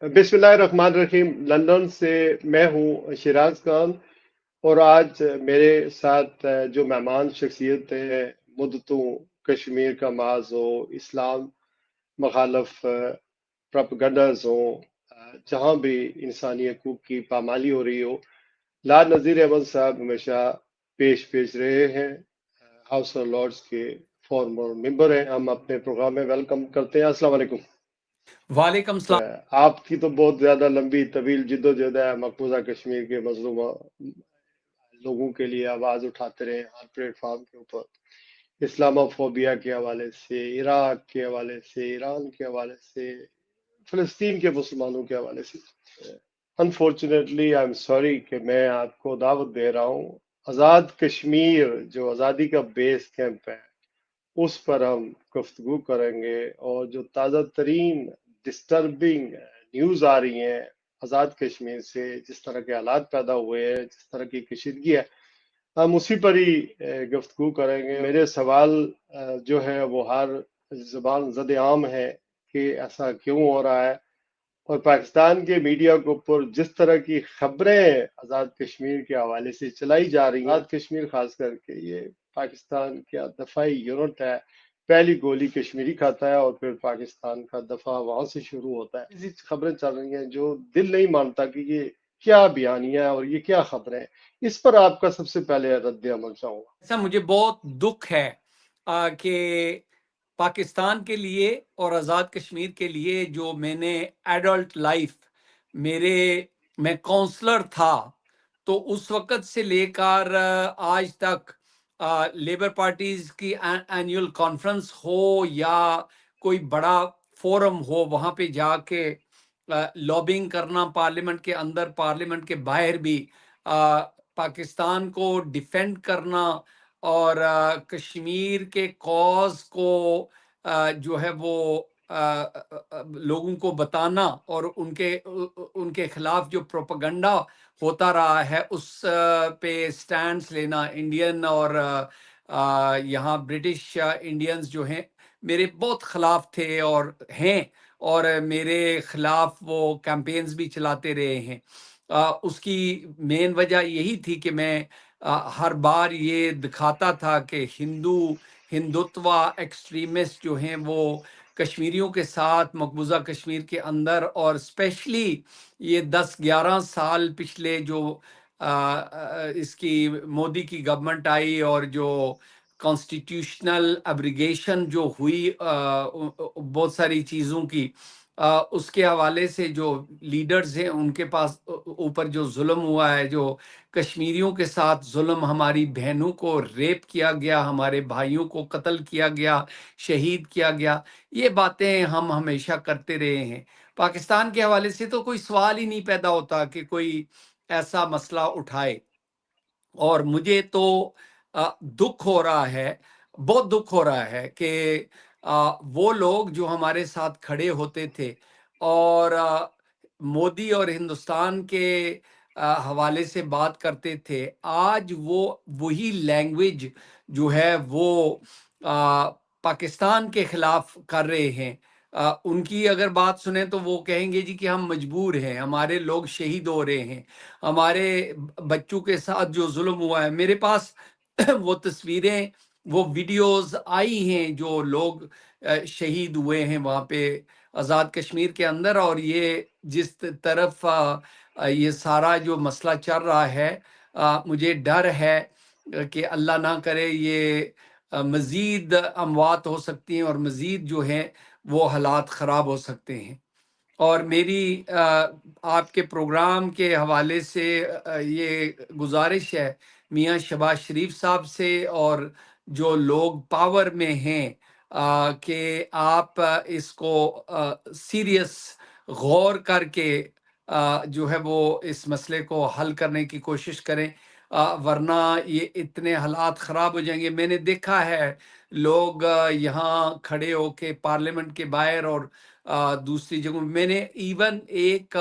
बिस्मिल्लाहिर्रहमानिर्रहीम। लंदन से मैं हूँ शिराज खान। और आज मेरे साथ जो मेहमान शख्सियत है, मुद्दतों कश्मीर का माज हो, इस्लाम मखालफ प्रोपेगंडाज हो, जहाँ भी इंसानी हकूक की पामाली हो रही हो, ला नज़ीर अहमद साहब हमेशा पेश पेश रहे हैं। हाउस ऑफ लॉर्ड्स के फॉर्मर मेंबर हैं। हम अपने प्रोग्राम में वेलकम करते हैं। अस्सलाम वालेकुम। वालेकुम सलाम। आपकी तो बहुत ज्यादा लंबी तवील जिद्दोजहद है, मकबूजा कश्मीर के मजलूम लोगों के लिए आवाज उठाते रहे हर प्लेटफॉर्म के ऊपर। इस्लामोफोबिया के हवाले से, इराक के हवाले से, ईरान के हवाले से, फिलिस्तीन के मुसलमानों के हवाले से। अनफॉर्चुनेटली आई एम सॉरी कि मैं आपको दावत दे रहा हूँ। आज़ाद कश्मीर जो आज़ादी का बेस कैंप है, उस पर हम गुफ्तगू करेंगे। और जो ताज़ा तरीन डिस्टर्बिंग न्यूज़ आ रही हैं आज़ाद कश्मीर से, जिस तरह के हालात पैदा हुए हैं, जिस तरह की कशीदगी है, हम उसी पर ही गुफ्तगू करेंगे। मेरे सवाल जो है वो हर जबान ज़द आम है कि ऐसा क्यों हो रहा है। और पाकिस्तान के मीडिया के ऊपर जिस तरह की खबरें आज़ाद कश्मीर के हवाले से चलाई जा रही हैं, आज़ाद कश्मीर खास करके ये पाकिस्तान का दफाई यूनिट है। पहली गोली कश्मीरी खाता है और फिर पाकिस्तान का दफा वहां से शुरू होता है। ऐसी खबरें चल रही हैं जो दिल नहीं मानता कि ये क्या बयानियां है और ये क्या खबरें हैं। इस पर आपका सबसे पहले रद्द अमल चाहूंगा। ऐसा मुझे बहुत दुख है कि पाकिस्तान के लिए और आज़ाद कश्मीर के लिए जो मैंने एडल्ट लाइफ मेरे मैं काउंसलर था, तो उस वक़्त से लेकर आज तक लेबर पार्टीज़ की एनुअल कॉन्फ्रेंस हो या कोई बड़ा फोरम हो, वहाँ पे जाके लॉबिंग करना, पार्लियामेंट के अंदर, पार्लियामेंट के बाहर भी पाकिस्तान को डिफेंड करना और कश्मीर के कॉज को जो है वो लोगों को बताना और उनके खिलाफ जो प्रोपेगेंडा होता रहा है उस पे स्टैंड्स लेना। इंडियन और यहाँ ब्रिटिश इंडियंस जो हैं मेरे बहुत खिलाफ थे और हैं, और मेरे खिलाफ वो कैंपेन्स भी चलाते रहे हैं। उसकी मेन वजह यही थी कि मैं हर बार ये दिखाता था कि हिंदुत्व एक्सट्रीमिस्ट जो हैं वो कश्मीरियों के साथ मकबूजा कश्मीर के अंदर, और स्पेशली ये 10-11 साल पिछले जो इसकी मोदी की गवर्नमेंट आई और जो कॉन्स्टिट्यूशनल एब्रिगेशन जो हुई बहुत सारी चीज़ों की, उसके हवाले से जो लीडर्स हैं उनके पास ऊपर जो जुल्म हुआ है, जो कश्मीरियों के साथ जुल्म, हमारी बहनों को रेप किया गया, हमारे भाइयों को कत्ल किया गया, शहीद किया गया, ये बातें हम हमेशा करते रहे हैं। पाकिस्तान के हवाले से तो कोई सवाल ही नहीं पैदा होता कि कोई ऐसा मसला उठाए। और मुझे तो दुख हो रहा है, बहुत दुख हो रहा है कि वो लोग जो हमारे साथ खड़े होते थे और मोदी और हिंदुस्तान के हवाले से बात करते थे, आज वो वही लैंग्वेज जो है वो पाकिस्तान के खिलाफ कर रहे हैं। उनकी अगर बात सुने तो वो कहेंगे जी कि हम मजबूर हैं, हमारे लोग शहीद हो रहे हैं, हमारे बच्चों के साथ जो जुल्म हुआ है। मेरे पास वो तस्वीरें, वो वीडियोस आई हैं जो लोग शहीद हुए हैं वहाँ पे आज़ाद कश्मीर के अंदर। और ये जिस तरफ ये सारा जो मसला चल रहा है, मुझे डर है कि अल्लाह ना करे ये मज़ीद अमवात हो सकती हैं और मज़ीद जो है वो हालात ख़राब हो सकते हैं। और मेरी आपके प्रोग्राम के हवाले से ये गुजारिश है मियाँ शहबाज शरीफ साहब से और जो लोग पावर में हैं कि आप इसको सीरियस गौर करके जो है वो इस मसले को हल करने की कोशिश करें, वरना ये इतने हालात ख़राब हो जाएंगे। मैंने देखा है लोग यहाँ खड़े होके पार्लियामेंट के बाहर और दूसरी जगह, मैंने इवन एक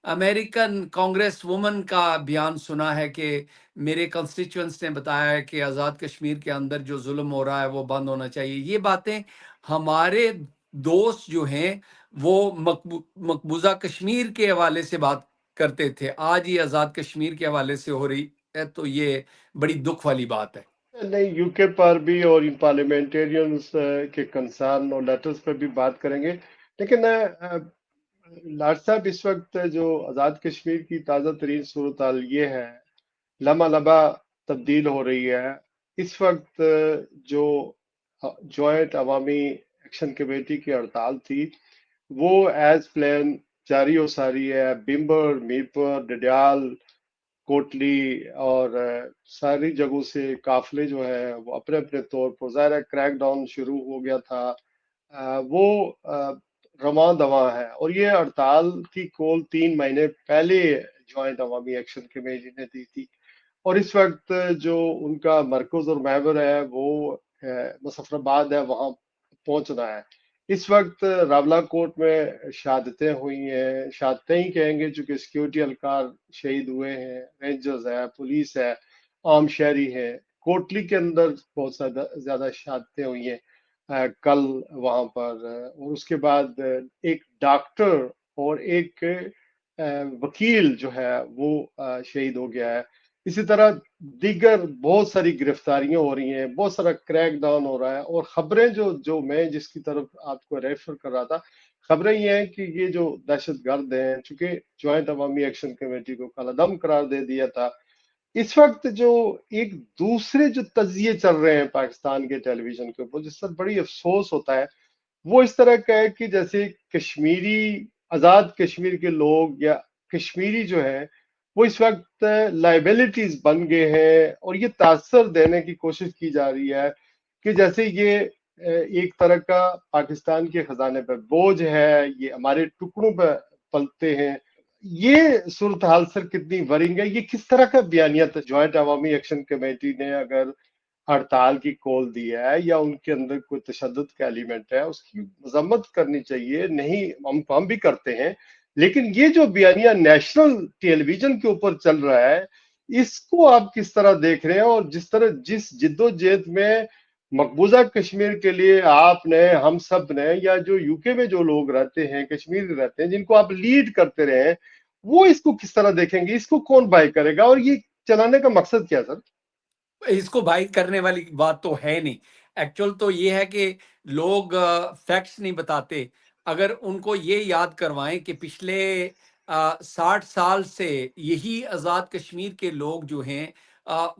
अमेरिकन कांग्रेस वुमन का बयान सुना है कि मेरे कंस्टिट्यूएंट्स ने बताया है कि आज़ाद कश्मीर के अंदर जो जुल्म हो रहा है वो बंद होना चाहिए। ये बातें हमारे दोस्त जो हैं वो मकबूजा कश्मीर के हवाले से बात करते थे, आज ये आज़ाद कश्मीर के हवाले से हो रही है, तो ये बड़ी दुख वाली बात है। नहीं, यूके पर भी और इन पार्लियामेंटेरियंस के कंसर्न और लेटर्स पर भी बात करेंगे, लेकिन लाट साहब, इस वक्त जो आज़ाद कश्मीर की ताज़ा तरीन सूरत हाल ये है, लम्हा लम्हा तब्दील हो रही है। इस वक्त जो जॉइंट अवामी एक्शन कमेटी की हड़ताल थी, वो एज प्लान जारी हो सारी है। बिम्बर, मीरपुर, डडियाल, कोटली और सारी जगहों से काफिले जो है वो अपने अपने तौर पर, ज़ाहिर है क्रैकडाउन शुरू हो गया था, वो रवां दवा है। और ये हड़ताल की कॉल 3 महीने पहले ज्वाइंट अवामी एक्शन कमेटी ने दी थी। और इस वक्त जो उनका मरकज और महवर है वो मुजफ्फराबाद है, वहां पहुंचना है। इस वक्त रावलाकोट में शहादतें हुई हैं, शहादतें ही कहेंगे, चूंकि सिक्योरिटी एहलकार शहीद हुए हैं, रेंजर्स है, पुलिस है, आम शहरी है। कोटली के अंदर बहुत ज्यादा शहादतें हुई हैं कल वहां पर। और उसके बाद एक डॉक्टर और एक वकील जो है वो शहीद हो गया है। इसी तरह दीगर बहुत सारी गिरफ्तारियां हो रही हैं, बहुत सारा क्रैकडाउन हो रहा है। और खबरें जो जो मैं जिसकी तरफ आपको रेफर कर रहा था, खबरें ये हैं कि ये जो दहशतगर्द हैं, चूंकि ज्वाइंट अवामी एक्शन कमेटी को कलअदम करार दे दिया था, इस वक्त जो एक दूसरे जो तजिए चल रहे हैं पाकिस्तान के टेलीविजन के ऊपर, जिस पर बड़ी अफसोस होता है, वो इस तरह का है कि जैसे कश्मीरी, आजाद कश्मीर के लोग या कश्मीरी जो है वो इस वक्त लाइबिलिटीज बन गए हैं। और ये तासर देने की कोशिश की जा रही है कि जैसे ये एक तरह का पाकिस्तान के खजाने पर बोझ है, ये हमारे टुकड़ों पर पलते हैं। ये सूरत हाल सर कितनी वरिंग है? ये किस तरह का बयानिया था? ज्वाइंट अवामी एक्शन कमेटी ने अगर हड़ताल की कॉल दी है या उनके अंदर कोई तशद्दुद का एलिमेंट है, उसकी मजम्मत करनी चाहिए। नहीं, हम भी करते हैं, लेकिन ये जो बयानिया नेशनल टेलीविजन के ऊपर चल रहा है, इसको आप किस तरह देख रहे हैं? और जिस तरह जिस जिद्दोजहद में मकबूजा कश्मीर के लिए आपने, हम सब ने, या जो यूके में जो लोग रहते हैं, कश्मीर में रहते हैं, जिनको आप लीड करते रहे हैं, वो इसको किस तरह देखेंगे? इसको कौन बाय करेगा? और ये चलाने का मकसद क्या सर? इसको बाइक करने वाली बात तो है नहीं। एक्चुअल तो ये है कि लोग फैक्ट्स नहीं बताते। अगर उनको ये याद करवाएं कि पिछले 60 साल से यही आज़ाद कश्मीर के लोग जो हैं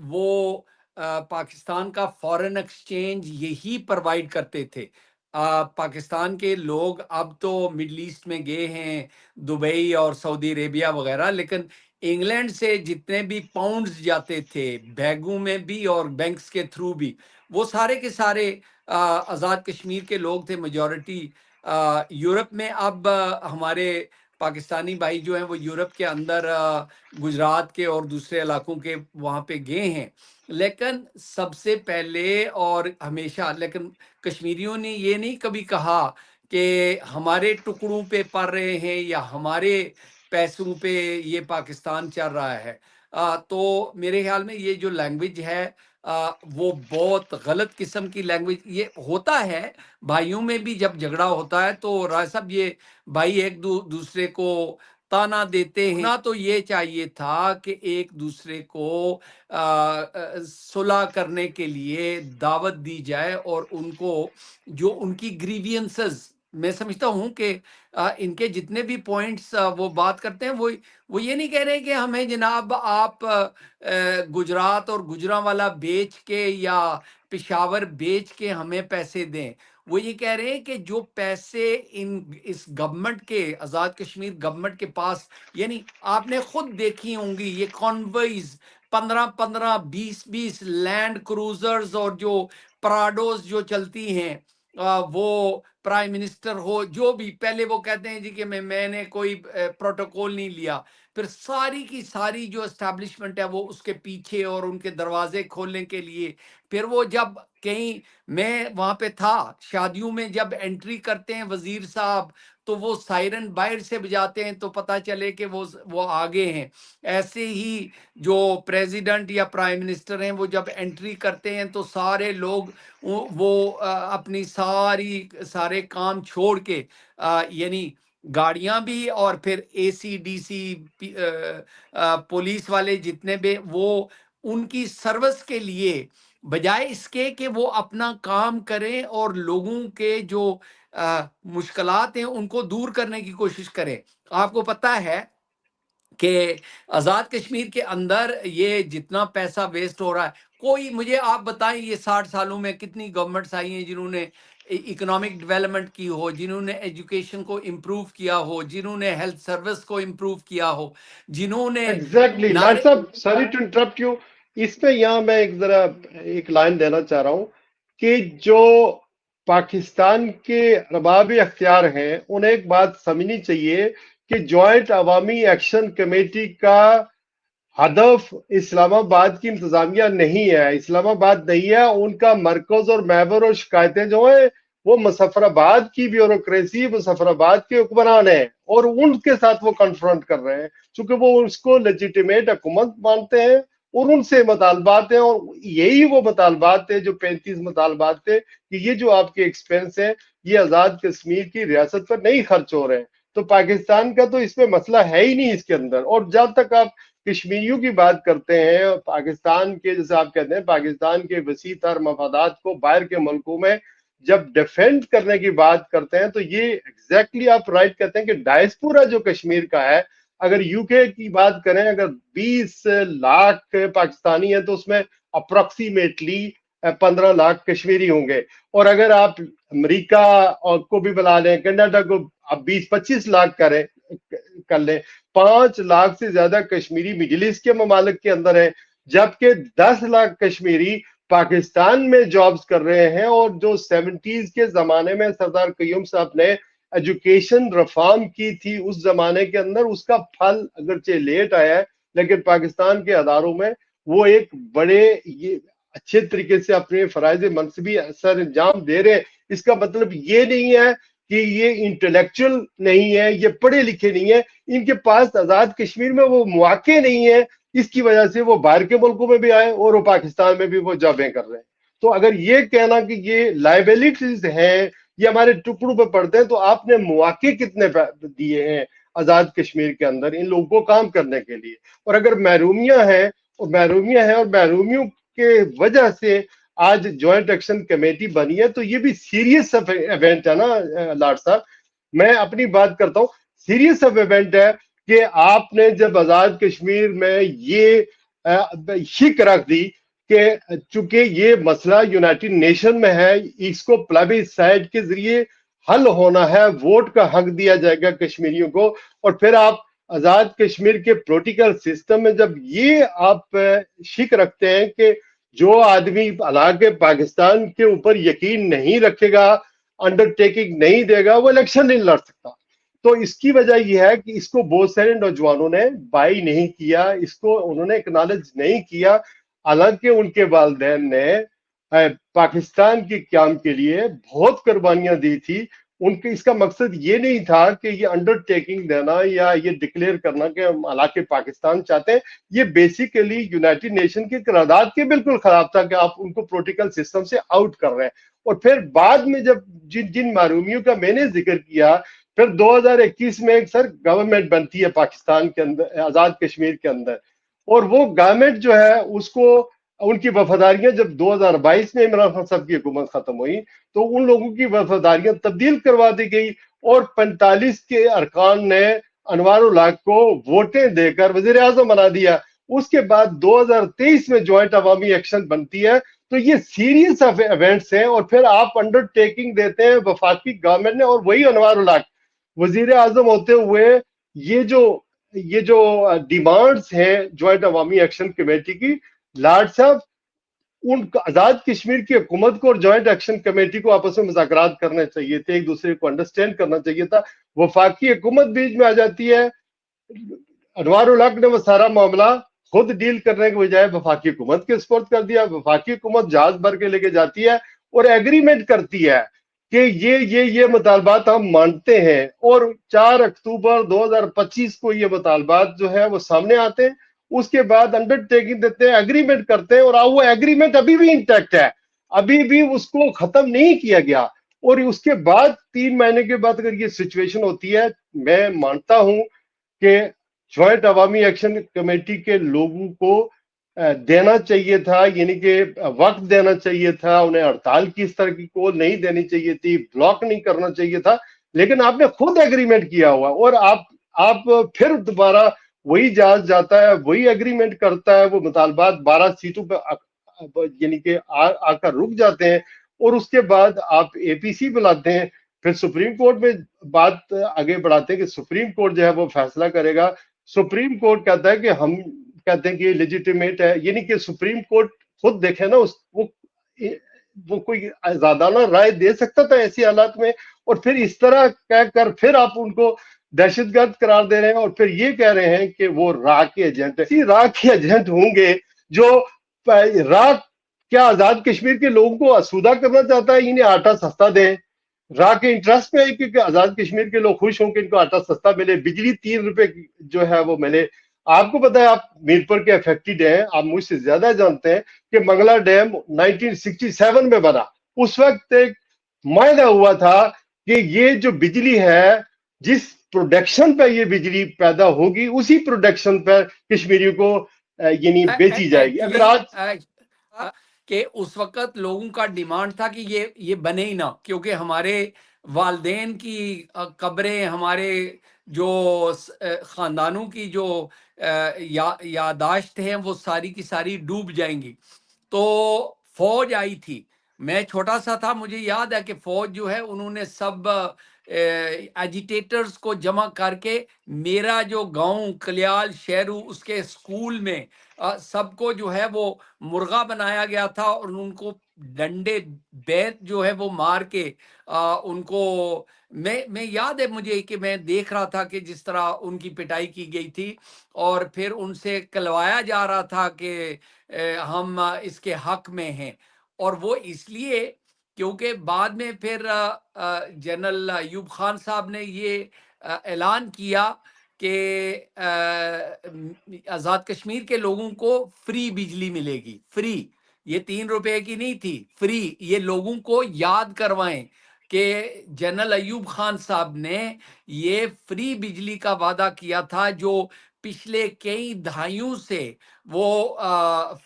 वो पाकिस्तान का फॉरेन एक्सचेंज यही प्रोवाइड करते थे। पाकिस्तान के लोग अब तो मिडल ईस्ट में गए हैं, दुबई और सऊदी अरेबिया वगैरह, लेकिन इंग्लैंड से जितने भी पाउंड्स जाते थे, बैगों में भी और बैंक्स के थ्रू भी, वो सारे के सारे आज़ाद कश्मीर के लोग थे मेजॉरिटी। यूरोप में अब हमारे पाकिस्तानी भाई जो हैं वो यूरोप के अंदर गुजरात के और दूसरे इलाकों के वहाँ पे गए हैं। लेकिन सबसे पहले और हमेशा, लेकिन कश्मीरियों ने ये नहीं कभी कहा कि हमारे टुकड़ों पे पड़ रहे हैं या हमारे पैसों पे ये पाकिस्तान चल रहा है। तो मेरे ख्याल में ये जो लैंग्वेज है वो बहुत गलत किस्म की लैंग्वेज ये होता है। भाइयों में भी जब झगड़ा होता है तो राय साहब ये भाई एक दूसरे को ताना देते हैं ना, तो ये चाहिए था कि एक दूसरे को सुलह करने के लिए दावत दी जाए और उनको जो उनकी ग्रीवियंसेस, मैं समझता हूं कि इनके जितने भी पॉइंट्स वो बात करते हैं, वो ये नहीं कह रहे कि हमें जनाब आप गुजरात और गुजरांवाला बेच के या पिशावर बेच के हमें पैसे दें। वो ये कह रहे हैं कि जो पैसे इस गवर्नमेंट के, आजाद कश्मीर गवर्नमेंट के पास, यानी आपने खुद देखी होंगी ये कॉन्वॉइज, 15-15, 20-20 लैंड क्रूजर्स और जो प्राडोस जो चलती हैं, वो प्राइम मिनिस्टर हो जो भी, पहले वो कहते हैं जी कि मैंने कोई प्रोटोकॉल नहीं लिया, फिर सारी की सारी जो एस्टैब्लिशमेंट है वो उसके पीछे और उनके दरवाजे खोलने के लिए, फिर वो जब कहीं, मैं वहां पे था, शादियों में जब एंट्री करते हैं वजीर साहब, तो वो सायरन बाहर से बजाते हैं तो पता चले कि वो आगे हैं। ऐसे ही जो प्रेसिडेंट या प्राइम मिनिस्टर हैं वो जब एंट्री करते हैं तो सारे लोग वो अपनी सारे काम छोड़ के यानी गाड़ियां भी और फिर एसी डीसी पुलिस वाले जितने भी वो उनकी सर्विस के लिए बजाय इसके कि वो अपना काम करें और लोगों के जो मुश्किलात हैं उनको दूर करने की कोशिश करें। आपको पता है कि आज़ाद कश्मीर के अंदर ये जितना पैसा वेस्ट हो रहा है, कोई मुझे आप बताएं ये 60 सालों में कितनी गवर्नमेंट्स आई हैं जिन्होंने इकोनॉमिक डेवलपमेंट की हो, जिन्होंने एजुकेशन को इम्प्रूव किया हो, जिन्होंने हेल्थ सर्विस को इम्प्रूव किया हो, जिन्होंने एग्जैक्टली लाट नारे साहब, सॉरी टू इंटरप्ट यू। इसमें यहाँ मैं एक लाइन देना चाह रहा हूँ कि जो पाकिस्तान के अरबाब अख्तियार हैं उन्हें एक बात समझनी चाहिए कि जॉइंट अवामी एक्शन कमेटी का हदफ इस्लामाबाद की इंतजामिया नहीं है, इस्लामाबाद नहीं है। उनका मरकज और महवर और शिकायतें जो है वो मुजफ्फराबाद की ब्यूरोक्रेसी, मुजफ्फराबाद के हुक्मरान है और उनके साथ वो कन्फ्रंट कर रहे हैं, क्योंकि वो उसको लेजिटिमेट हुकूमत मानते हैं और उनसे मुतालबात हैं। और यही वो मुतालबात थे जो 35 मुतालबात थे कि ये जो आपके एक्सपेंस है ये आजाद कश्मीर की रियासत पर नहीं खर्च हो रहे हैं। तो पाकिस्तान का तो इसमें मसला है ही नहीं इसके अंदर। और जब तक आप कश्मीरियों की बात करते हैं, पाकिस्तान के, जैसे आप कहते हैं, पाकिस्तान के वसी तर मफादात को बाहर के मुल्कों में जब डिफेंड करने की बात करते हैं तो ये एग्जैक्टली आप राइट कहते हैं कि डायस्पोरा जो कश्मीर का है, अगर यूके की बात करें, अगर 20 लाख पाकिस्तानी है तो उसमें अप्रोक्सीमेटली 15 लाख कश्मीरी होंगे। और अगर आप अमेरिका को भी बुला लें, कनाडा को आप 20-25 लाख करें कर लें, 5 लाख से ज्यादा कश्मीरी मिडिल ईस्ट के ममालिक के अंदर है, जबकि 10 लाख कश्मीरी पाकिस्तान में जॉब्स कर रहे हैं। और जो 70s के जमाने में सरदार कयूम साहब ने एजुकेशन रिफॉर्म की थी उस जमाने के अंदर, उसका फल अगरचे लेट आया है लेकिन पाकिस्तान के अदारों में वो एक बड़े ये अच्छे तरीके से अपने फराइज मनसबी सर अंजाम दे रहे हैं। इसका मतलब ये नहीं है कि ये इंटेलेक्चुअल नहीं है, ये पढ़े लिखे नहीं है, इनके पास आजाद कश्मीर में वो मौके नहीं है, इसकी वजह से वो बाहर के मुल्कों में भी आए और वो पाकिस्तान में भी वो जॉबें कर रहे हैं। तो अगर ये कहना कि ये लाइबिलिटीज हैं, ये हमारे टुकड़ों पे पड़ते हैं, तो आपने मौके कितने दिए हैं आजाद कश्मीर के अंदर इन लोगों को काम करने के लिए? और अगर महरूमियां हैं और महरूमियों के वजह से आज ज्वाइंट एक्शन कमेटी बनी है, तो ये भी सीरियस इवेंट है ना लाड साहब। मैं अपनी बात करता हूँ, सीरियस इवेंट है कि आपने जब आजाद कश्मीर में ये शिक रख दी कि चूंकि ये मसला यूनाइटेड नेशन में है, इसको प्लेबिसाइड के जरिए हल होना है, वोट का हक दिया जाएगा कश्मीरियों को। और फिर आप आजाद कश्मीर के पॉलिटिकल सिस्टम में जब ये आप शिक रखते हैं कि जो आदमी हालांकि पाकिस्तान के ऊपर यकीन नहीं रखेगा, अंडरटेकिंग नहीं देगा, वो इलेक्शन नहीं लड़ सकता। तो इसकी वजह यह है कि इसको बहुत सारे नौजवानों ने बाई नहीं किया, इसको उन्होंने एक्नॉलेज नहीं किया। हालांकि उनके वालिदैन ने पाकिस्तान के क्याम के लिए बहुत कुर्बानियां दी थी। उनके इसका मकसद ये नहीं था कि ये अंडरटेकिंग देना या ये डिक्लेयर करना कि हालांकि पाकिस्तान चाहते हैं, ये बेसिकली यूनाइटेड नेशन की करारदाद के बिल्कुल खिलाफ था कि आप उनको पॉलिटिकल सिस्टम से आउट कर रहे हैं। और फिर बाद में जब जिन जिन महरूमियों का मैंने जिक्र किया, फिर 2021 में एक सर गवर्नमेंट बनती है पाकिस्तान के अंदर, आजाद कश्मीर के अंदर, और वो गवर्नमेंट जो है उसको उनकी वफादारियां जब 2022 में इमरान खान साहब की हुकूमत खत्म हुई तो उन लोगों की वफादारियां तब्दील करवा दी गई और 45 के अरकान ने अनवार उल हक को वोटें देकर वजीर आजम बना दिया। उसके बाद 2023 में ज्वाइंट अवामी एक्शन बनती है। तो ये सीरीज ऑफ इवेंट्स हैं और फिर आप अंडरटेकिंग देते हैं वफाकी गवर्नमेंट ने, और वही अनवार उल हक वजीर आजम होते हुए ये जो डिमांड्स हैं ज्वाइंट अवामी एक्शन कमेटी की, लाड साहब उन आजाद कश्मीर की हुकूमत को और ज्वाइंट एक्शन कमेटी को आपस में मुज़ाकरात करने चाहिए थे, एक दूसरे को अंडरस्टैंड करना चाहिए था। वफाकी हुकूमत बीच में आ जाती है, अनवार उल हक ने वो सारा मामला खुद डील करने के बजाय वफाकी हुकूमत के स्पोर्ट कर दिया। वफाकी हुकूमत जहाज भर के लेके जाती है और एग्रीमेंट करती है कि ये मुतालबात हम मानते हैं, और 4 अक्टूबर 2025 को ये मुतालबात जो है वो सामने आते हैं। उसके बाद अंडरटेकिंग देते हैं, एग्रीमेंट करते हैं, और वो एग्रीमेंट अभी भी इंटैक्ट है, अभी भी उसको खत्म नहीं किया गया। और उसके बाद 3 महीने के बाद अगर ये सिचुएशन होती है, मैं मानता हूं कि ज्वाइंट अवामी एक्शन कमेटी के लोगों को देना चाहिए था, यानी कि वक्त देना चाहिए था, उन्हें हड़ताल की इस तरह की कॉल नहीं देनी चाहिए थी, ब्लॉक नहीं करना चाहिए था। लेकिन आपने खुद एग्रीमेंट किया हुआ, और आप फिर दोबारा वही जहाज जाता है, वही एग्रीमेंट करता है, वो मुतालबात 12 सीटों पर यानी कि आकर रुक जाते हैं, और उसके बाद आप एपीसी बुलाते हैं, फिर सुप्रीम कोर्ट में बात आगे बढ़ाते हैं कि सुप्रीम कोर्ट जो है वो फैसला करेगा। सुप्रीम कोर्ट कहता है कि हम कहते हैं कि लेजिटिमेट है, यानी कि सुप्रीम कोर्ट खुद देखे ना, उस वो कोई आजादाना राय दे सकता था ऐसी हालात में, और फिर इस तरह कहकर फिर आप उनको दहशतगर्द करार दे रहे हैं, और फिर ये कह रहे हैं कि वो राह के एजेंट है। राह के एजेंट होंगे जो राह क्या आजाद कश्मीर के लोगों को आसूदा करना चाहता है, इन्हें आटा सस्ता दें? राह के इंटरेस्ट में है कि आजाद कश्मीर के लोग खुश हों कि इनको आटा सस्ता मिले, बिजली 3 रुपए जो है वो मिले। आपको पता है, आप मीरपुर के अफेक्टेड हैं, आप मुझसे ज्यादा जानते हैं कि मंगला डैम 1967 में बना। उस वक्त एक मायदा हुआ था कि ये जो बिजली है, जिस प्रोडक्शन पर ये बिजली पैदा होगी, उसी प्रोडक्शन पर कश्मीरियों को यानी बेची जाएगी। अगर आज कि उस वक्त लोगों का डिमांड था कि ये बने ही ना, क्योंकि हमारे वालदेन की कब्रें, हमारे जो खानदानों की जो यादाश्त हैं वो सारी की सारी डूब जाएंगी। तो फौज आई थी, मैं छोटा सा था, मुझे याद है कि फौज जो है उन्होंने सब एजिटेटर्स को जमा करके मेरा जो गांव कलियाल शेरू उसके स्कूल में सबको जो है वो मुर्गा बनाया गया था, और उनको डंडे बैत जो है वो मार के उनको मैं याद है मुझे कि मैं देख रहा था कि जिस तरह उनकी पिटाई की गई थी, और फिर उनसे कहलवाया जा रहा था कि हम इसके हक में हैं। और वो इसलिए क्योंकि बाद में फिर जनरल अयूब खान साहब ने ये ऐलान किया कि आज़ाद कश्मीर के लोगों को फ्री बिजली मिलेगी। फ्री, ये 3 रुपए की नहीं थी, फ्री। ये लोगों को याद करवाएं कि जनरल अयूब खान साहब ने ये फ्री बिजली का वादा किया था, जो पिछले कई दहाइयों से वो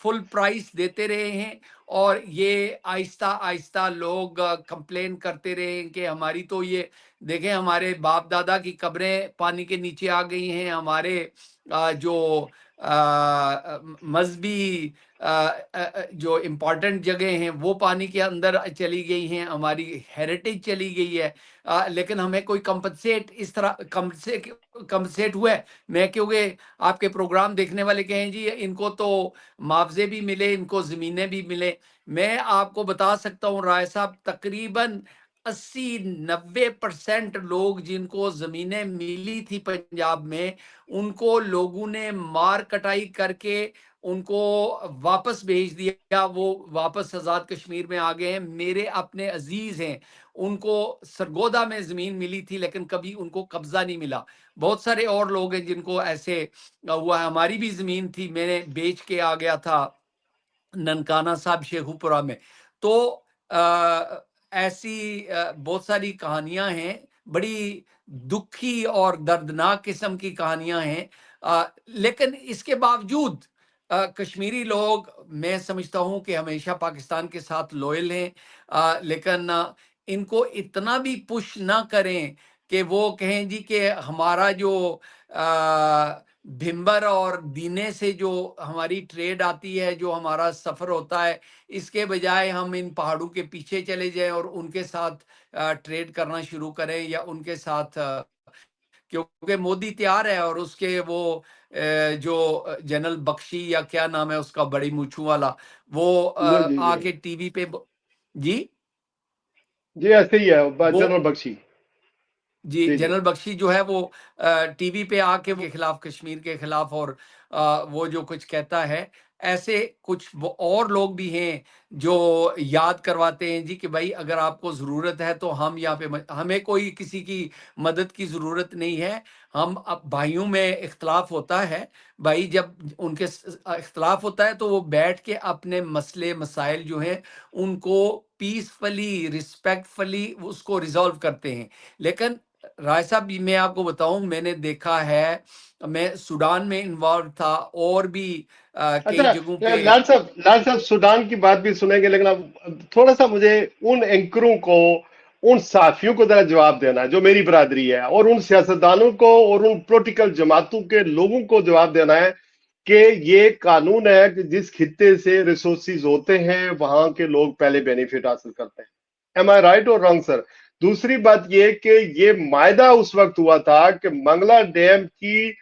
फुल प्राइस देते रहे हैं। और ये आहिस्ता आहिस्ता लोग कंप्लेन करते रहे हैं कि हमारी तो ये देखें, हमारे बाप दादा की कब्रें पानी के नीचे आ गई हैं, हमारे जो मजहबी जो इम्पोर्टेंट जगह हैं वो पानी के अंदर चली गई हैं, हमारी हेरिटेज चली गई है। लेकिन हमें कोई कंपनसेट इस तरह कंपनसेट हुआ है? मैं, क्योंकि आपके प्रोग्राम देखने वाले कहें जी इनको तो मुआवजे भी मिले, इनको ज़मीनें भी मिले। मैं आपको बता सकता हूँ राय साहब, तकरीबन 80-90% लोग जिनको ज़मीनें मिली थी पंजाब में, उनको लोगों ने मार कटाई करके उनको वापस भेज दिया। वो वापस आज़ाद कश्मीर में आ गए हैं। मेरे अपने अजीज हैं, उनको सरगोदा में ज़मीन मिली थी लेकिन कभी उनको कब्जा नहीं मिला। बहुत सारे और लोग हैं जिनको ऐसे हुआ है। हमारी भी ज़मीन थी, मैंने बेच के आ गया था ननकाना साहब शेखुपुरा में। तो ऐसी बहुत सारी कहानियां हैं, बड़ी दुखी और दर्दनाक किस्म की कहानियां हैं। लेकिन इसके बावजूद कश्मीरी लोग, मैं समझता हूं कि हमेशा पाकिस्तान के साथ लॉयल हैं। लेकिन इनको इतना भी पुश ना करें कि वो कहें जी कि हमारा जो भिम्बर और दीने से जो हमारी ट्रेड आती है, जो हमारा सफ़र होता है, इसके बजाय हम इन पहाड़ों के पीछे चले जाएं और उनके साथ ट्रेड करना शुरू करें, या उनके साथ क्योंकि मोदी तैयार है, और उसके वो जो जनरल बख्शी या क्या नाम है उसका, बड़ी मूछों वाला, वो जी जी जी आके टीवी पे जी जी, ऐसे ही है वो जनरल बख्शी। जी जी जी जनरल बख्शी जो है वो टीवी पे आके के खिलाफ, कश्मीर के खिलाफ, और वो जो कुछ कहता है, ऐसे कुछ और लोग भी हैं जो याद करवाते हैं जी कि भाई अगर आपको ज़रूरत है तो हम यहाँ पे हमें कोई किसी की मदद की ज़रूरत नहीं है। हम अब भाइयों में इख्तलाफ होता है, भाई जब उनके इख्तलाफ होता है तो वो बैठ के अपने मसले मसाइल जो हैं उनको पीसफुली रिस्पेक्टफुली उसको रिजॉल्व करते हैं। लेकिन राय साहब मैं आपको बताऊं, मैंने देखा है, मैं सूडान में इन्वॉल्व था और भी कई अच्छा, जगहों पे। लाल साहब सूडान की बात भी सुनेंगे, लेकिन अब थोड़ा सा मुझे उन एंकरों को, उन साफियों को जरा जवाब देना है जो मेरी बरादरी है, और उन सियासतदानों को और उन पॉलिटिकल जमातों के लोगों को जवाब देना है कि ये कानून है कि जिस खित्ते से रिसोर्सेज होते हैं वहां के लोग पहले बेनिफिट हासिल करते हैं। एम आई राइट और रॉन्ग सर? दूसरी बात ये कि ये मायदा उस वक्त हुआ था कि मंगला डैम की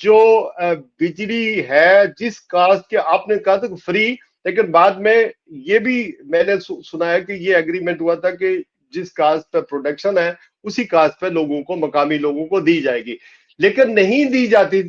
जो बिजली है, जिस कास्ट के आपने कहा था फ्री, लेकिन बाद में ये भी मैंने सुना है कि ये एग्रीमेंट हुआ था कि जिस कास्ट पे प्रोडक्शन है उसी कास्ट पे लोगों को, मकामी लोगों को दी जाएगी। लेकिन नहीं दी जाती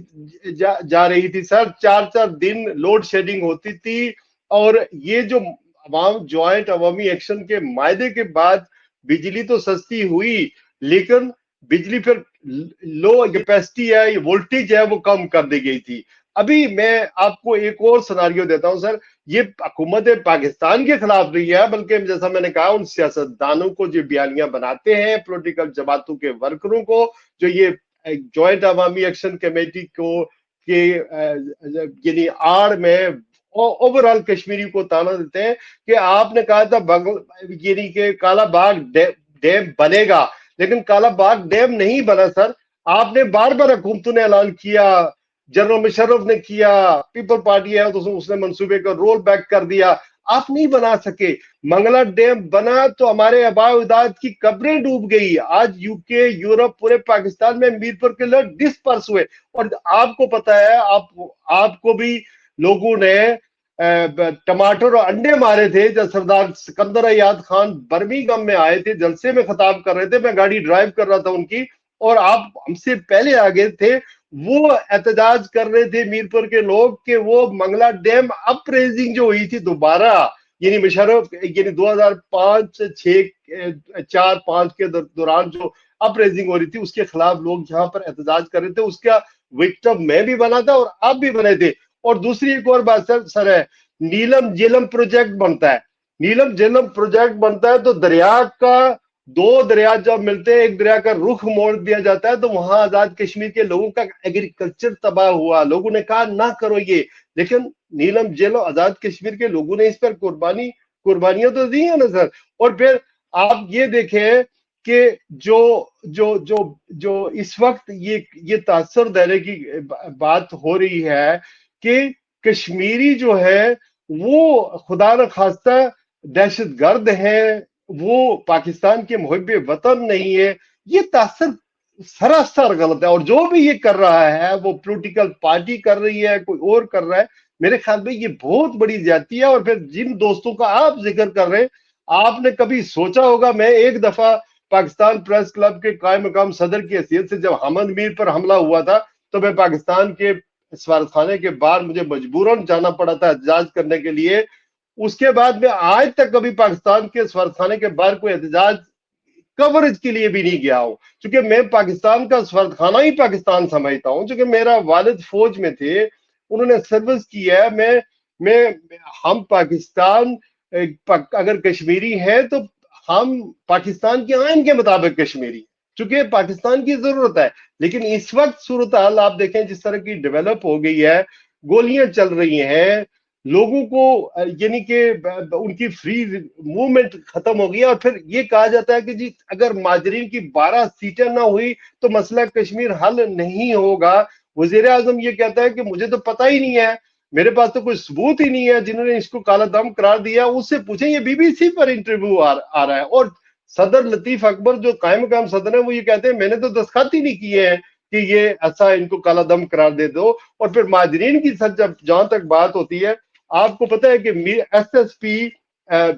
जा रही थी सर। 4-4 दिन लोड शेडिंग होती थी, और ये जो ज्वाइंट अवामी एक्शन के मायदे के बाद बिजली तो सस्ती हुई, लेकिन बिजली फिर लो कैपेसिटी है, ये वोल्टेज है, वो कम कर दी गई थी। अभी मैं आपको एक और सिनारियो देता हूं सर। ये हुकूमत पाकिस्तान के खिलाफ नहीं है, बल्कि जैसा मैंने कहा उन सियासतदानों को जो बयानियां बनाते हैं, पॉलिटिकल जमातों के वर्करों को, जो ये ज्वाइंट अवामी एक्शन कमेटी को के यानी आड़ में ओवरऑल कश्मीरी को ताना देते हैं कि आपने कहा था यानी कि काला बाग डैम बनेगा, लेकिन काला बाग डैम नहीं बना सर। आपने बार बार हुकूमतों ने ऐलान किया, जनरल मुशर्रफ ने किया, पीपल पार्टी है तो उसने मंसूबे को रोल बैक कर दिया, आप नहीं बना सके। मंगला डैम बना तो हमारे आबाद की कब्रें डूब गई। आज यूके, यूरोप, पूरे पाकिस्तान में मीरपुर के लोग डिस्पर्स हुए। और आपको पता है, आपको भी लोगों ने टमाटर और अंडे मारे थे जब सरदार सिकंदर अयाद खान बर्मिंघम में आए थे, जलसे में खिताब कर रहे थे, मैं गाड़ी ड्राइव कर रहा था उनकी, और आप हमसे पहले आ गए थे। वो एहतजाज कर रहे थे मीरपुर के लोग कि वो मंगला डैम अपरेजिंग जो हुई थी दोबारा, यानी मुशर्रफ यानी 2005, 6, 4, 5 के दौरान जो अपरेजिंग हो रही थी, उसके खिलाफ लोग यहाँ पर एहतजाज कर रहे थे। उसका विक्टिम मैं भी बना था और आप भी बने थे। और दूसरी एक और बात सर है, नीलम झेलम प्रोजेक्ट बनता है। नीलम झेलम प्रोजेक्ट बनता है तो दरिया का, दो दरिया जब मिलते हैं, एक दरिया का रुख मोड़ दिया जाता है, तो वहां आजाद कश्मीर के लोगों का एग्रीकल्चर तबाह हुआ। लोगों ने कहा ना करो ये, लेकिन नीलम झेलो आजाद कश्मीर के लोगों ने इस पर कुर्बानियां तो दी है ना सर। और फिर आप ये देखें कि जो जो जो जो इस वक्त ये तासर देने की बात हो रही है कि कश्मीरी जो है वो खुदा न खास्ता दहशतगर्द है, वो पाकिस्तान के मुहिब्बे वतन नहीं है, ये तासर सरासर गलत है। और जो भी ये कर रहा है, वो पॉलिटिकल पार्टी कर रही है, कोई और कर रहा है, मेरे ख्याल में ये बहुत बड़ी ज्यादती है। और फिर जिन दोस्तों का आप जिक्र कर रहे हैं, आपने कभी सोचा होगा, मैं एक दफा पाकिस्तान प्रेस क्लब के कायम मकाम सदर की हैसियत से जब हमद मीर पर हमला हुआ था, तो मैं पाकिस्तान के सफारतखाने के बाहर मुझे मजबूरन जाना पड़ा था एहतजाज करने के लिए। उसके बाद मैं आज तक कभी पाकिस्तान के सफारतखाने के बाहर कोई एहतजाज कवरेज के लिए भी नहीं गया हूं, क्योंकि मैं पाकिस्तान का सफारतखाना ही पाकिस्तान समझता हूं। क्योंकि मेरा वालिद फौज में थे, उन्होंने सर्विस की है। मैं हम पाकिस्तान अगर कश्मीरी है तो हम पाकिस्तान के आइन के मुताबिक कश्मीरी, चूंकि पाकिस्तान की जरूरत है। लेकिन इस वक्त सूरत हाल आप देखें जिस तरह की डेवलप हो गई है, गोलियां चल रही हैं, लोगों को यानी कि उनकी फ्री मूवमेंट खत्म हो गई है। और फिर ये कहा जाता है कि जी अगर माजरीन की 12 सीटें ना हुई तो मसला कश्मीर हल नहीं होगा। वजीर आजम ये कहता है कि मुझे तो पता ही नहीं है, मेरे पास तो कोई सबूत ही नहीं है। जिन्होंने इसको काला दम करार दिया उससे पूछें, ये बीबीसी पर इंटरव्यू आ रहा है। और सदर लतीफ अकबर जो कायम मकाम सदर है, वो ये कहते हैं मैंने तो दस्तखत ही नहीं किए हैं कि ये ऐसा इनको काला दम करार दे दो। और फिर माजरीन की सच जब जहां तक बात होती है, आपको पता है कि एसएसपी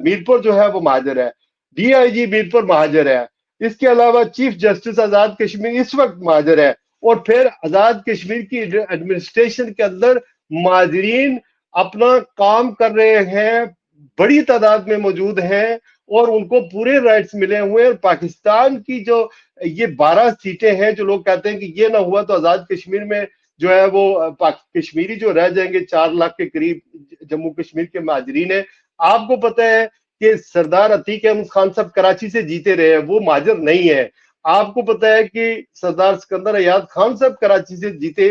मीरपुर जो है वो महाजर है, डीआईजी मीरपुर महाजर है, इसके अलावा चीफ जस्टिस आजाद कश्मीर इस वक्त महाजर है। और फिर आजाद कश्मीर की एडमिनिस्ट्रेशन के अंदर माजरीन अपना काम कर रहे हैं, बड़ी तादाद में मौजूद हैं और उनको पूरे राइट्स मिले हुए हैं। पाकिस्तान की जो ये 12 सीटें हैं, जो लोग कहते हैं कि ये ना हुआ तो आजाद कश्मीर में जो है वो कश्मीरी जो रह जाएंगे, 4 लाख के करीब जम्मू कश्मीर के महाजरीन है। आपको पता है कि सरदार अतीक अहमद खान साहब कराची से जीते रहे हैं, वो महाजर नहीं है। आपको पता है कि सरदार सिकंदर अयाद खान साहब कराची से जीते,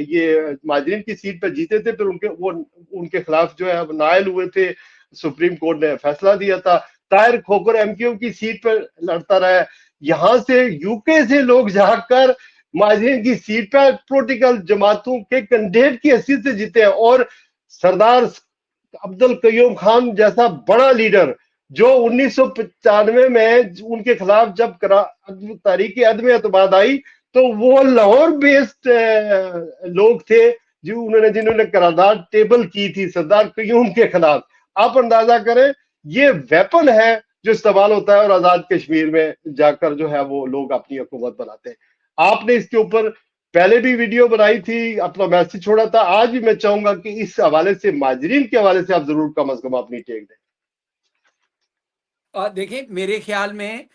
ये महाजरीन की सीट पर जीते थे, फिर उनके खिलाफ जो है नायल हुए थे, सुप्रीम कोर्ट ने फैसला दिया था। ताहिर खोखर एमक्यू की सीट पर लड़ता रहा। यहां से यूके से लोग जाकर महाजरीन की सीट पर पोलिटिकल जमातों के कैंडिडेट की हैसियत से जीते हैं। और सरदार अब्दुल कयूम खान जैसा बड़ा लीडर, जो 1995 में उनके खिलाफ जब तारीख अदम एतमाद आई, तो वो लाहौर बेस्ड लोग थे जिन्होंने करारदाद टेबल की थी सरदार कयूम के खिलाफ। आप अंदाजा करें, ये वेपन है जो इस्तेमाल होता है और आजाद कश्मीर में जाकर जो है वो लोग अपनी हुकूमत बनाते हैं। आपने इसके ऊपर पहले भी वीडियो बनाई थी, अपना मैसेज छोड़ा था। आज भी मैं चाहूंगा कि इस हवाले से, माजरीन के हवाले से, आप जरूर कम अज कम अपनी टेक दें। देखिए, मेरे ख्याल में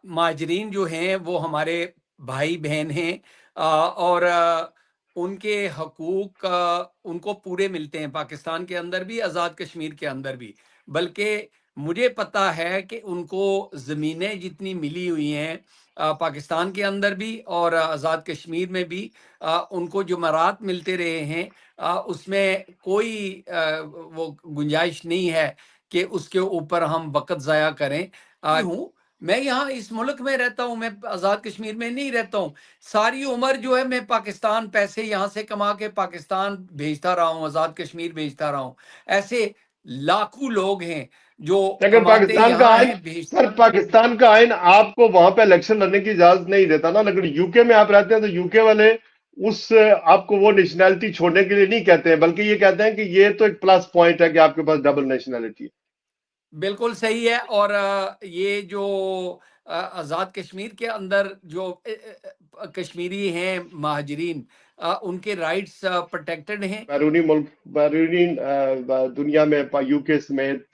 माजरीन जो हैं वो हमारे भाई बहन हैं, और उनके हकूक उनको पूरे मिलते हैं, पाकिस्तान के अंदर भी, आज़ाद कश्मीर के अंदर भी। बल्कि मुझे पता है कि उनको ज़मीनें जितनी मिली हुई हैं पाकिस्तान के अंदर भी और आज़ाद कश्मीर में भी, उनको जुमरात मिलते रहे हैं, उसमें कोई वो गुंजाइश नहीं है कि उसके ऊपर हम वक़्त ज़ाया करें। हूँ, मैं यहाँ इस मुल्क में रहता हूँ, मैं आज़ाद कश्मीर में नहीं रहता हूँ। सारी उम्र जो है मैं पाकिस्तान पैसे यहाँ से कमा के पाकिस्तान भेजता रहा हूँ, आज़ाद कश्मीर भेजता रहा हूँ। ऐसे लाखों लोग हैं जो लेकिन कमाते पाकिस्तान का यहाँ आइन, हैं, भेज सर पाकिस्तान का आइन आपको वहां पे इलेक्शन लड़ने की इजाजत नहीं देता ना। लेकिन यूके में आप रहते हैं तो यूके वाले उस आपको वो नेशनैलिटी छोड़ने के लिए नहीं कहते हैं, बल्कि ये कहते हैं कि ये तो एक प्लस पॉइंट है कि आपके पास डबल नेशनैलिटी है। बिल्कुल सही है। और ये जो आज़ाद कश्मीर के अंदर जो कश्मीरी हैं महाजरीन, उनके राइट्स प्रोटेक्टेड हैं। बैरूनी मुल्क, बैरूनी दुनिया में, यूके समेत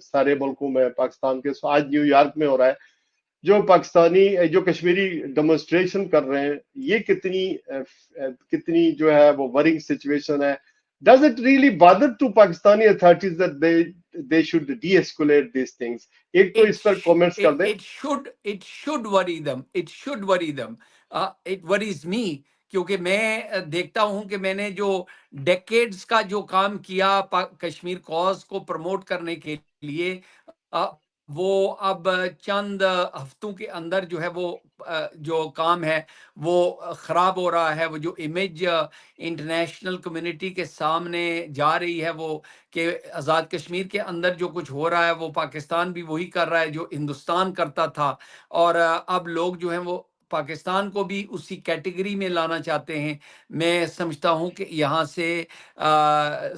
सारे मुल्कों में, पाकिस्तान के, आज न्यूयॉर्क में हो रहा है जो पाकिस्तानी, जो कश्मीरी डेमोन्स्ट्रेशन कर रहे हैं, ये कितनी जो है वो वरिंग सिचुएशन है। Does it really bother to Pakistani authorities that they should de-escalate these things? एक तो इस पर कमेंट्स कर दें। It should worry them. It should worry them. It worries me, क्योंकि मैं देखता हूं कि मैंने जो डेकेड्स का जो काम किया कश्मीर कॉज को प्रमोट करने के लिए, अ, वो अब चंद हफ्तों के अंदर जो है वो जो काम है वो खराब हो रहा है। वो जो इमेज इंटरनेशनल कम्युनिटी के सामने जा रही है, वो कि आज़ाद कश्मीर के अंदर जो कुछ हो रहा है वो पाकिस्तान भी वही कर रहा है जो हिंदुस्तान करता था। और अब लोग जो हैं वो पाकिस्तान को भी उसी कैटेगरी में लाना चाहते हैं। मैं समझता हूं कि यहाँ से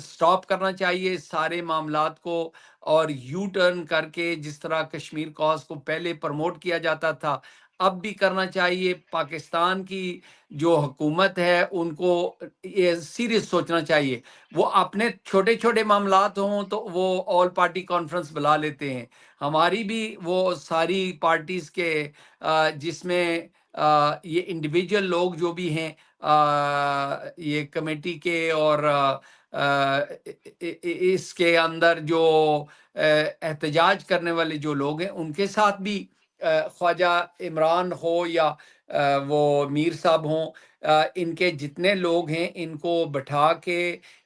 स्टॉप करना चाहिए सारे मामलात को, और यू टर्न करके जिस तरह कश्मीर कॉज को पहले प्रमोट किया जाता था, अब भी करना चाहिए। पाकिस्तान की जो हुकूमत है उनको ये सीरियस सोचना चाहिए। वो अपने छोटे छोटे मामलात हों तो वो ऑल पार्टी कॉन्फ्रेंस बुला लेते हैं। हमारी भी वो सारी पार्टीज के जिसमें ये इंडिविजुअल लोग जो भी हैं, ये कमेटी के और इसके अंदर जो एहतजाज करने वाले जो लोग हैं, उनके साथ भी ख्वाजा इमरान हो या वो मीर साहब हों, इनके जितने लोग हैं इनको बिठा के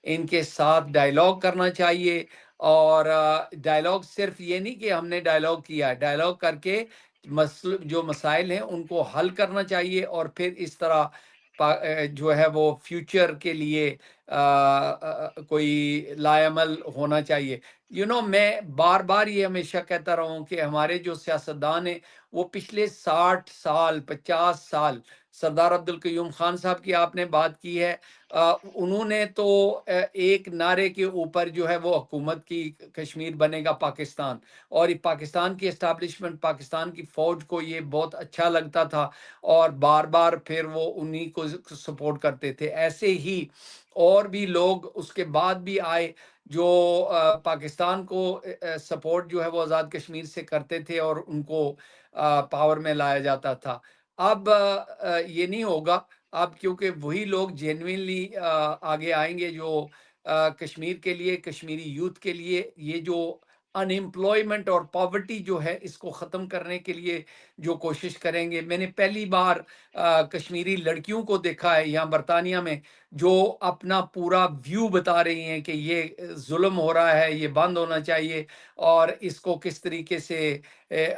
इनके साथ डायलॉग करना चाहिए। और डायलॉग सिर्फ ये नहीं कि हमने डायलॉग किया, डायलॉग करके जो मसाइल हैं उनको हल करना चाहिए, और फिर इस तरह जो है वो फ्यूचर के लिए कोई लाएमल होना चाहिए। मैं बार बार ये हमेशा कहता रहा हूँ कि हमारे जो सियासतदान हैं वो पिछले 60 साल 50 साल सरदार अब्दुल कयूम खान साहब की आपने बात की है, उन्होंने तो एक नारे के ऊपर जो है वो हुकूमत की कश्मीर बनेगा पाकिस्तान, और ये पाकिस्तान की एस्टैब्लिशमेंट, पाकिस्तान की फौज को ये बहुत अच्छा लगता था और बार बार फिर वो उन्हीं को सपोर्ट करते थे। ऐसे ही और भी लोग उसके बाद भी आए जो पाकिस्तान को सपोर्ट जो है वो आज़ाद कश्मीर से करते थे और उनको पावर में लाया जाता था। अब ये नहीं होगा। अब क्योंकि वही लोग जेन्युइनली आगे आएंगे जो कश्मीर के लिए, कश्मीरी यूथ के लिए, ये जो अनएम्प्लॉयमेंट और पॉवर्टी जो है इसको ख़त्म करने के लिए जो कोशिश करेंगे। मैंने पहली बार कश्मीरी लड़कियों को देखा है यहाँ बरतानिया में, जो अपना पूरा व्यू बता रही हैं कि ये जुल्म हो रहा है, ये बंद होना चाहिए और इसको किस तरीके से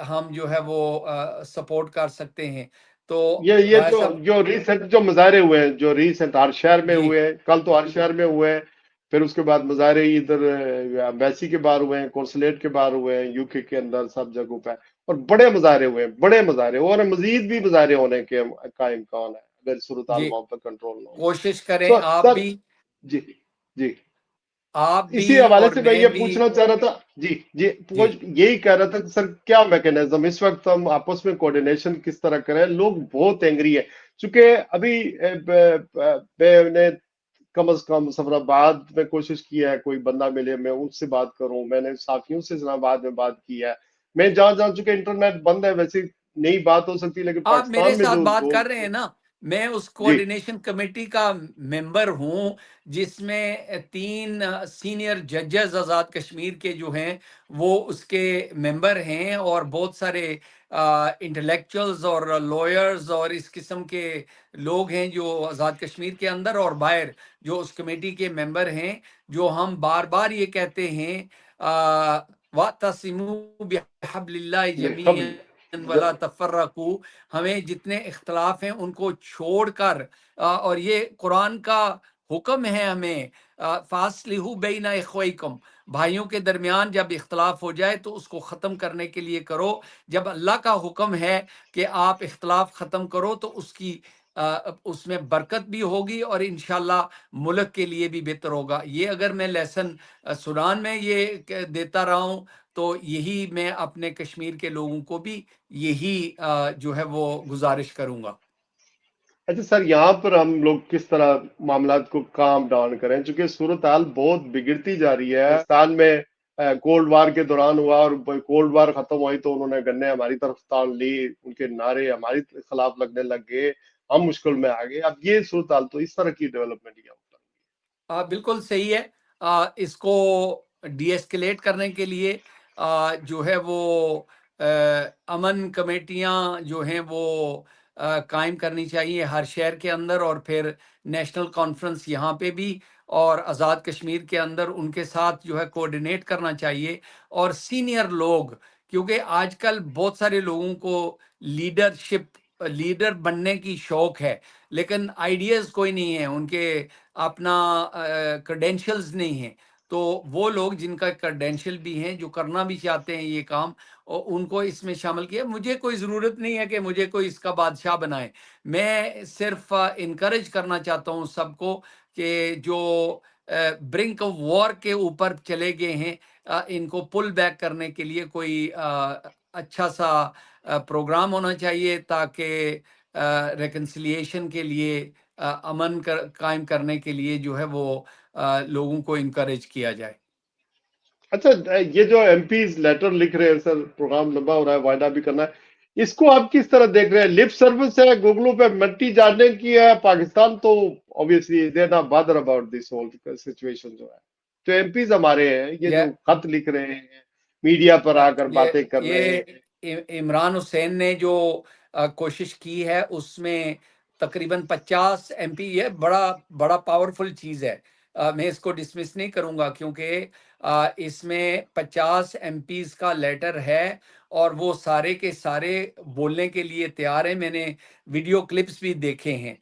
हम जो है वो सपोर्ट कर सकते हैं। तो ये भाई जो साहब जो रीसेंट जो मुजाहरे हुए हैं, जो रीसेंट हर शहर में जी हुए हैं, कल तो हर शहर में हुए हैं, फिर उसके बाद मुजाहरे इधर एम्बेसी के बाहर हुए हैं, कौंसलेट के बाहर हुए हैं, यूके के अंदर सब जगहों पे, और बड़े मुजाहरे हुए हैं, बड़े मुजाहरे, और मजीद भी मुजाहरे होने के का इम्कान है अगर सूरत हाल जी, वहां पर कंट्रोल ना हो। कोशिश करें सो आप सर, भी, जी जी, आप इसी भी हवाले और से मैं मैं ये भी। पूछना चाह रहा था। जी जी, जी यही कह रहा था कि सर क्या मैकेनिज्म इस वक्त हम आपस में कोऑर्डिनेशन किस तरह करें। लोग बहुत एंग्री है, चूंकि अभी मैंने कम अज कम सफराबाद में कोशिश की है, कोई बंदा मिले मैं उससे बात करूं, मैंने साथियों से इस्लामाबाद में बात की है, मैं जहां जहां, चूंकि इंटरनेट बंद है, वैसे नई बात हो सकती है, लेकिन आप मेरे पाकिस्तान में साथ जो बात कर रहे हैं लोग। ना, मैं उस जी कोऑर्डिनेशन कमेटी का मेंबर हूं जिसमें 3 सीनियर जजेस आज़ाद कश्मीर के जो हैं वो उसके मेंबर हैं, और बहुत सारे इंटेलेक्चुअल्स और लॉयर्स और इस किस्म के लोग हैं जो आज़ाद कश्मीर के अंदर और बाहर जो उस कमेटी के मेंबर हैं। जो हम बार बार ये कहते हैं वातसिमू बिहब्लिल्लाहि बेखब जमीअन वला तफर्रकू, हमें जितने इख्तलाफ हैं उनको छोड़कर, और ये कुरान का हुक्म है हमें, फासलिहू बैना इख्वैकुम, भाइयों के दरमियान जब इख्तलाफ हो जाए तो उसको ख़त्म करने के लिए करो। जब अल्लाह का हुक्म है कि आप इख्तलाफ ख़त्म करो तो उसकी उसमें बरकत भी होगी और इंशाल्लाह मुल्क के लिए भी बेहतर होगा। ये अगर मैं लेसन सुनान में ये देता रहा हूँ तो यही मैं अपने कश्मीर के लोगों को भी यही जो है वो गुजारिश करूंगा। अच्छा सर, यहाँ पर हम लोग किस तरह मामला को काम डाउन करें, क्योंकि सूरत हाल बहुत बिगड़ती जा रही है। पाकिस्तान में कोल्ड वार के दौरान हुआ, और कोल्ड वार खत्म हुई तो उन्होंने गन्ने हमारी तरफ तान ली, उनके नारे हमारी खिलाफ लगने लग गए, हम मुश्किल में आ गए। अब ये सूरत हाल तो इस तरह की डेवलपमेंट यहाँ पर। बिल्कुल सही है। इसको डीएस्केलेट करने के लिए जो है वो अमन कमेटियां जो हैं वो कायम करनी चाहिए हर शहर के अंदर, और फिर नेशनल कॉन्फ्रेंस यहाँ पे भी और आज़ाद कश्मीर के अंदर उनके साथ जो है कोऑर्डिनेट करना चाहिए। और सीनियर लोग, क्योंकि आजकल बहुत सारे लोगों को लीडरशिप, लीडर बनने की शौक है, लेकिन आइडियाज़ कोई नहीं है उनके, अपना क्रेडेंशियल्स नहीं है। तो वो लोग जिनका क्रेडेंशियल भी हैं, जो करना भी चाहते हैं ये काम, और उनको इसमें शामिल किया। मुझे कोई ज़रूरत नहीं है कि मुझे कोई इसका बादशाह बनाए। मैं सिर्फ इनकरेज करना चाहता हूँ सबको कि जो ब्रिंक ऑफ वॉर के ऊपर चले गए हैं, इनको पुल बैक करने के लिए कोई अच्छा सा प्रोग्राम होना चाहिए, ताकि रिकन्सिलिएशन के लिए, अमन कायम करने के लिए जो है वो लोगों को इनकरेज किया जाए। अच्छा, ये जो एमपीज लेटर लिख रहे हैं सर, प्रोग्राम लंबा हो रहा है, वायदा भी करना है, इसको आप किस तरह देख रहे हैं? लिप सर्विस है, गूगलों पे मिट्टी जानने की है? पाकिस्तान तो obviously they not bother about this whole situation जो है। जो एमपीज हमारे हैं, ये ये जो खत लिख रहे हैं, मीडिया पर आकर बातें कर रहे हैं। इमरान हुसैन ने जो कोशिश की है उसमें तकरीबन 50 एमपी, ये बड़ा बड़ा पावरफुल चीज है। मैं इसको डिसमिस नहीं करूंगा क्योंकि इसमें 50 एमपीज का लेटर है और वो सारे के सारे बोलने के लिए तैयार हैं। मैंने वीडियो क्लिप्स भी देखे हैं।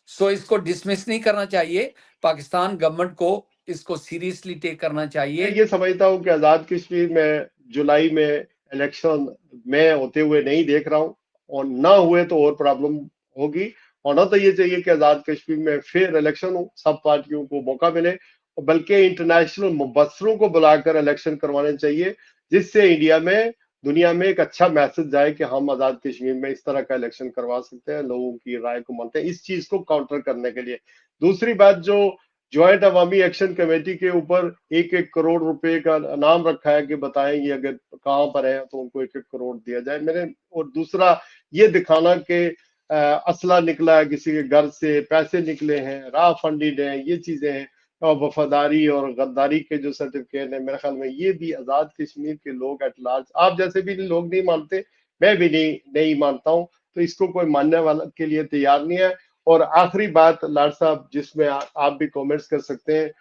सो इसको डिसमिस नहीं करना चाहिए। पाकिस्तान गवर्नमेंट को इसको सीरियसली टेक करना मैं चाहिए। ये समझता हूँ कि आजाद कश्मीर में जुलाई में इलेक्शन में होते हुए नहीं देख रहा हूँ, और ना हुए तो और प्रॉब्लम होगी। होना तो ये चाहिए कि आजाद कश्मीर में फिर इलेक्शन हो, सब पार्टियों को मौका मिले, बल्कि इंटरनेशनल मुबसरों को बुलाकर इलेक्शन करवाने चाहिए, जिससे इंडिया में, दुनिया में एक अच्छा मैसेज जाए कि हम आजाद कश्मीर में इस तरह का इलेक्शन करवा सकते हैं, लोगों की राय को मानते हैं। इस चीज को काउंटर करने के लिए दूसरी बात, जो ज्वाइंट अवामी एक्शन कमेटी के ऊपर 1-1 करोड़ रुपए का नाम रखा है कि बताएंगे अगर कहाँ पर है तो उनको 1-1 करोड़ दिया जाए मेरे, और दूसरा ये दिखाना कि असला निकला है किसी के घर से, पैसे निकले हैं, राह फंडिड है, ये चीजें हैं, और वफादारी और गद्दारी के जो सर्टिफिकेट है, मेरे ख्याल में ये भी आजाद कश्मीर के लोग एट लार्ज, आप जैसे भी लोग नहीं मानते, मैं भी नहीं मानता हूँ, तो इसको कोई मानने वाला के लिए तैयार नहीं है। और आखिरी बात लाड साहब, जिसमें आप भी कमेंट्स कर सकते हैं,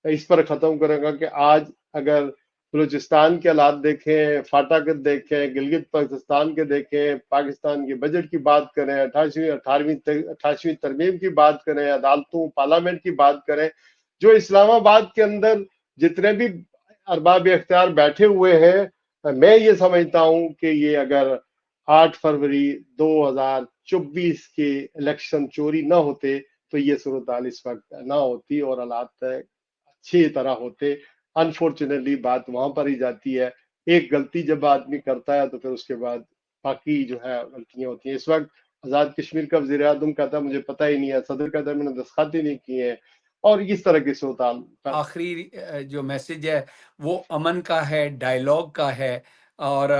इस पर खत्म करेगा कि आज अगर बलूचिस्तान के हालात देखें, फाटा के देखें, गिलगित पाकिस्तान के देखें, पाकिस्तान के बजट की बात करें, 88वीं तरमीम की बात करें, अदालतों पार्लियामेंट की बात करें, जो इस्लामाबाद के अंदर जितने भी अरबाब इख्तियार बैठे हुए हैं, मैं ये समझता हूं कि ये अगर 8 फरवरी 2024 के इलेक्शन चोरी ना होते तो ये सूरत हाल इस वक्त ना होती और हालात अच्छी तरह होते। अनफॉर्चुनेटली बात वहां पर ही जाती है, एक गलती जब आदमी करता है तो फिर उसके बाद बाकी जो है गलतियां होती हैं। इस वक्त आजाद कश्मीर का वजीर आजम कहता है मुझे पता ही नहीं है, सदर कहता है मैंने दस्तखत ही नहीं किए हैं, और इस तरह की सूरत हाल। आखिरी जो मैसेज है वो अमन का है, डायलॉग का है, और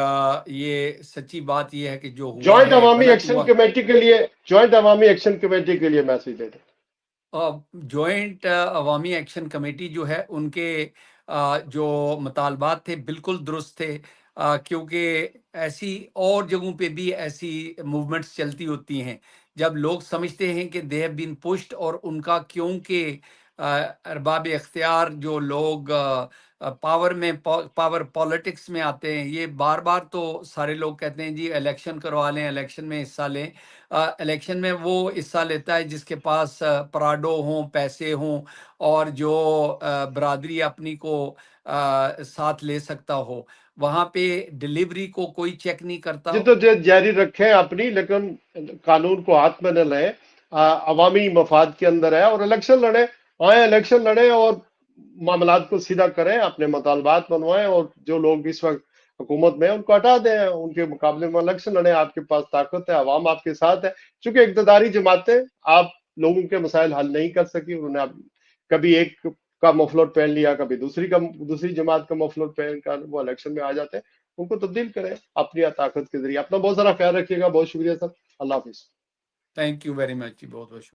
ये सच्ची बात ये है कि जो हुआ ज्वाइंट है अवामी गलत एक्शन हुआ। कमेटी के लिए, ज्वाइंट अवामी एक्शन कमेटी के लिए मैसेज दे दें। जॉइंट अवामी एक्शन कमेटी जो है उनके जो मुतालबात थे बिल्कुल दुरुस्त थे, क्योंकि ऐसी और जगहों पे भी ऐसी मूवमेंट्स चलती होती हैं जब लोग समझते हैं कि दे हैव बीन पुश्ड, और उनका क्योंकि अरबाब इख्तियार जो लोग पावर में पावर पॉलिटिक्स में आते हैं, ये बार बार तो सारे लोग कहते हैं जी इलेक्शन करवा लें, इलेक्शन में हिस्सा लें। इलेक्शन में वो हिस्सा लेता है जिसके पास पराडो हों, पैसे हों, और जो बरादरी अपनी को साथ ले सकता हो। वहां पे डिलीवरी को कोई चेक नहीं करता। जिद्दोजहद जारी रखें अपनी, लेकिन कानून को हाथ में न लें, अवामी मफाद के अंदर है, और इलेक्शन लड़े, आए इलेक्शन लड़े और मामलात को सीधा करें, अपने मुतालबात बनवाएं, और जो लोग इस वक्त हुकूमत में हैं, उनको हटा दें, उनके मुकाबले में इलेक्शन लड़े। आपके पास ताकत है, अवाम आपके साथ है। चूंकि इक़्तिदारी जमातें आप लोगों के मसाइल हल नहीं कर सकी, उन्होंने कभी एक का मफलर पहन लिया, कभी दूसरी जमात का मफलर पहन कर वो इलेक्शन में आ जाते हैं। उनको तब्दील करें अपनी ताकत के जरिए। अपना बहुत सारा ख्याल रखिएगा, बहुत शुक्रिया सर, अल्लाह हाफिज। थैंक यू वेरी मच जी, बहुत बहुत शुक्रिया।